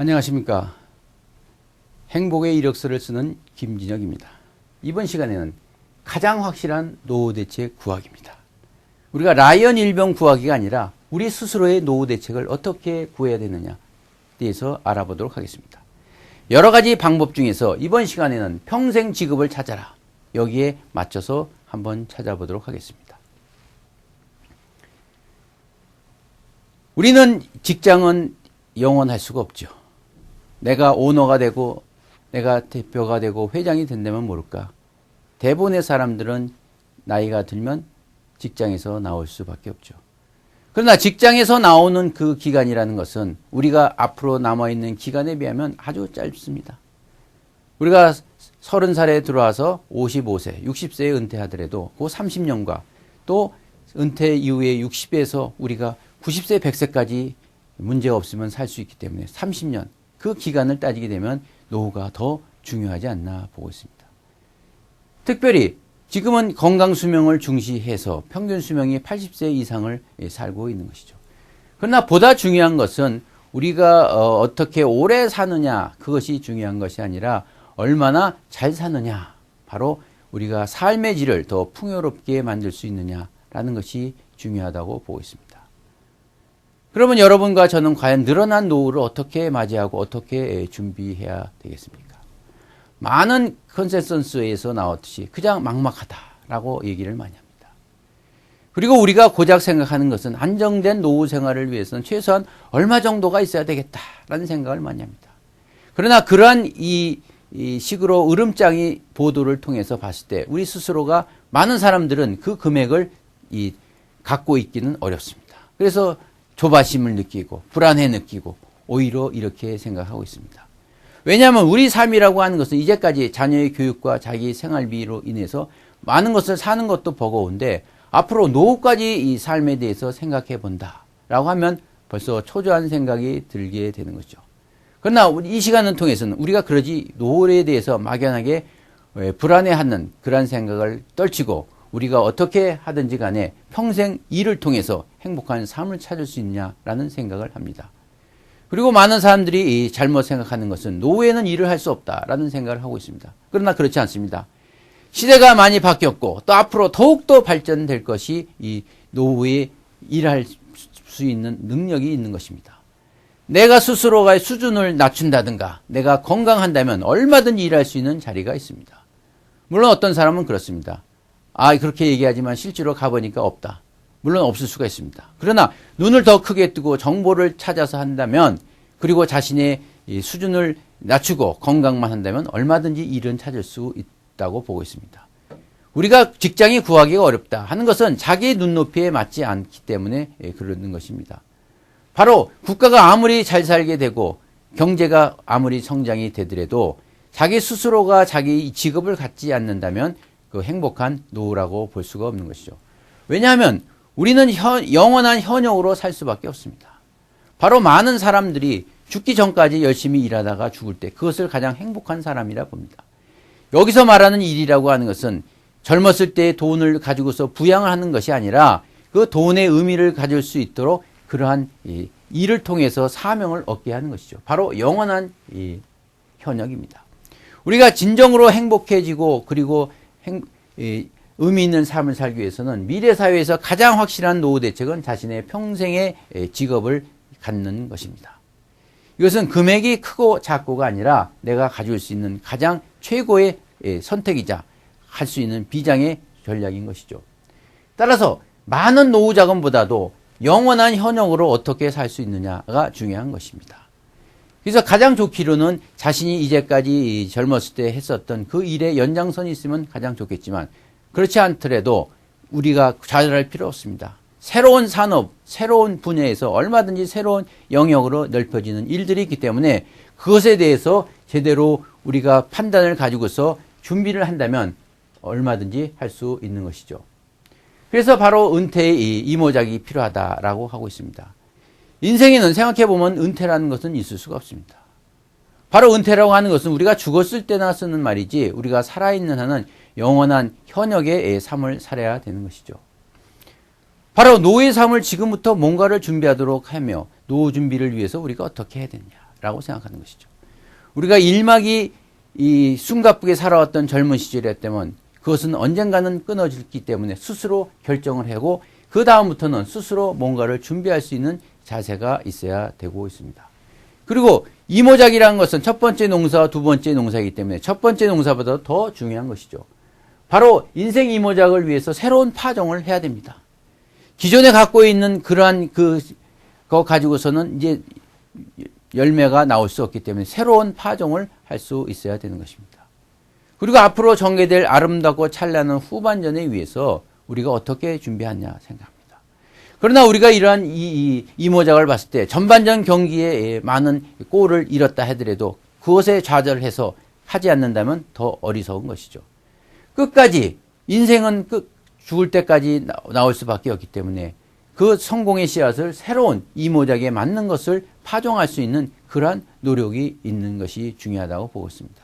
안녕하십니까. 행복의 이력서를 쓰는 김진혁입니다. 이번 시간에는 가장 확실한 노후 대책 구하기입니다. 우리가 라이언 일병 구하기가 아니라 우리 스스로의 노후 대책을 어떻게 구해야 되느냐에 대해서 알아보도록 하겠습니다. 여러 가지 방법 중에서 이번 시간에는 평생 직업을 찾아라. 여기에 맞춰서 한번 찾아보도록 하겠습니다. 우리는 직장은 영원할 수가 없죠. 내가 오너가 되고 내가 대표가 되고 회장이 된다면 모를까. 대부분의 사람들은 나이가 들면 직장에서 나올 수밖에 없죠. 그러나 직장에서 나오는 그 기간이라는 것은 우리가 앞으로 남아있는 기간에 비하면 아주 짧습니다. 우리가 30살에 들어와서 55세, 60세에 은퇴하더라도 그 30년과 또 은퇴 이후에 60에서 우리가 90세, 100세까지 문제가 없으면 살 수 있기 때문에 30년, 그 기간을 따지게 되면 노후가 더 중요하지 않나 보고 있습니다. 특별히 지금은 건강 수명을 중시해서 평균 수명이 80세 이상을 살고 있는 것이죠. 그러나 보다 중요한 것은 우리가 어떻게 오래 사느냐, 그것이 중요한 것이 아니라 얼마나 잘 사느냐, 바로 우리가 삶의 질을 더 풍요롭게 만들 수 있느냐라는 것이 중요하다고 보고 있습니다. 그러면 여러분과 저는 과연 늘어난 노후를 어떻게 맞이하고 어떻게 준비해야 되겠습니까? 많은 컨센서스에서 나왔듯이 그냥 막막하다라고 얘기를 많이 합니다. 그리고 우리가 고작 생각하는 것은 안정된 노후 생활을 위해서는 최소한 얼마 정도가 있어야 되겠다라는 생각을 많이 합니다. 그러나 그러한 이 식으로 으름장이 보도를 통해서 봤을 때 우리 스스로가 많은 사람들은 그 금액을 갖고 있기는 어렵습니다. 그래서 조바심을 느끼고 불안해 느끼고 오히려 이렇게 생각하고 있습니다. 왜냐하면 우리 삶이라고 하는 것은 이제까지 자녀의 교육과 자기 생활비로 인해서 많은 것을 사는 것도 버거운데 앞으로 노후까지 이 삶에 대해서 생각해 본다라고 하면 벌써 초조한 생각이 들게 되는 거죠. 그러나 이 시간을 통해서는 우리가 그러지 노후에 대해서 막연하게 불안해하는 그런 생각을 떨치고 우리가 어떻게 하든지 간에 평생 일을 통해서 행복한 삶을 찾을 수 있냐라는 생각을 합니다. 그리고 많은 사람들이 잘못 생각하는 것은 노후에는 일을 할 수 없다라는 생각을 하고 있습니다. 그러나 그렇지 않습니다. 시대가 많이 바뀌었고 또 앞으로 더욱더 발전될 것이 이 노후에 일할 수 있는 능력이 있는 것입니다. 내가 스스로의 수준을 낮춘다든가 내가 건강한다면 얼마든지 일할 수 있는 자리가 있습니다. 물론 어떤 사람은 그렇습니다. 그렇게 얘기하지만 실제로 가보니까 없다. 물론 없을 수가 있습니다. 그러나 눈을 더 크게 뜨고 정보를 찾아서 한다면 그리고 자신의 수준을 낮추고 건강만 한다면 얼마든지 일은 찾을 수 있다고 보고 있습니다. 우리가 직장이 구하기가 어렵다 하는 것은 자기 눈높이에 맞지 않기 때문에 그러는 것입니다. 바로 국가가 아무리 잘 살게 되고 경제가 아무리 성장이 되더라도 자기 스스로가 자기 직업을 갖지 않는다면 그 행복한 노후라고 볼 수가 없는 것이죠. 왜냐하면 우리는 영원한 현역으로 살 수밖에 없습니다. 바로 많은 사람들이 죽기 전까지 열심히 일하다가 죽을 때 그것을 가장 행복한 사람이라 봅니다. 여기서 말하는 일이라고 하는 것은 젊었을 때 돈을 가지고서 부양을 하는 것이 아니라 그 돈의 의미를 가질 수 있도록 그러한 일을 통해서 사명을 얻게 하는 것이죠. 바로 영원한 현역입니다. 우리가 진정으로 행복해지고 그리고 의미 있는 삶을 살기 위해서는 미래 사회에서 가장 확실한 노후 대책은 자신의 평생의 직업을 갖는 것입니다. 이것은 금액이 크고 작고가 아니라 내가 가질 수 있는 가장 최고의 선택이자 할 수 있는 비장의 전략인 것이죠. 따라서 많은 노후 자금보다도 영원한 현역으로 어떻게 살 수 있느냐가 중요한 것입니다. 그래서 가장 좋기로는 자신이 이제까지 젊었을 때 했었던 그 일의 연장선이 있으면 가장 좋겠지만 그렇지 않더라도 우리가 좌절할 필요 없습니다. 새로운 산업, 새로운 분야에서 얼마든지 새로운 영역으로 넓혀지는 일들이 있기 때문에 그것에 대해서 제대로 우리가 판단을 가지고서 준비를 한다면 얼마든지 할 수 있는 것이죠. 그래서 바로 은퇴의 이모작이 필요하다라고 하고 있습니다. 인생에는 생각해보면 은퇴라는 것은 있을 수가 없습니다. 바로 은퇴라고 하는 것은 우리가 죽었을 때나 쓰는 말이지 우리가 살아있는 한은 영원한 현역의 삶을 살아야 되는 것이죠. 바로 노후의 삶을 지금부터 뭔가를 준비하도록 하며 노후 준비를 위해서 우리가 어떻게 해야 되느냐. 라고 생각하는 것이죠. 우리가 일막이 이 숨가쁘게 살아왔던 젊은 시절이었다면 그것은 언젠가는 끊어질기 때문에 스스로 결정을 하고 그 다음부터는 스스로 뭔가를 준비할 수 있는 자세가 있어야 되고 있습니다. 그리고 이모작이라는 것은 첫 번째 농사와 두 번째 농사이기 때문에 첫 번째 농사보다 더 중요한 것이죠. 바로 인생 이모작을 위해서 새로운 파종을 해야 됩니다. 기존에 갖고 있는 그러한 그거 가지고서는 이제 열매가 나올 수 없기 때문에 새로운 파종을 할 수 있어야 되는 것입니다. 그리고 앞으로 전개될 아름답고 찬란한 후반전에 위해서 우리가 어떻게 준비하냐 생각합니다. 그러나 우리가 이러한 이모작을 봤을 때 전반전 경기에 많은 골을 잃었다 하더라도 그것에 좌절해서 하지 않는다면 더 어리석은 것이죠. 끝까지 인생은 죽을 때까지 나올 수밖에 없기 때문에 그 성공의 씨앗을 새로운 이모작에 맞는 것을 파종할 수 있는 그러한 노력이 있는 것이 중요하다고 보고 있습니다.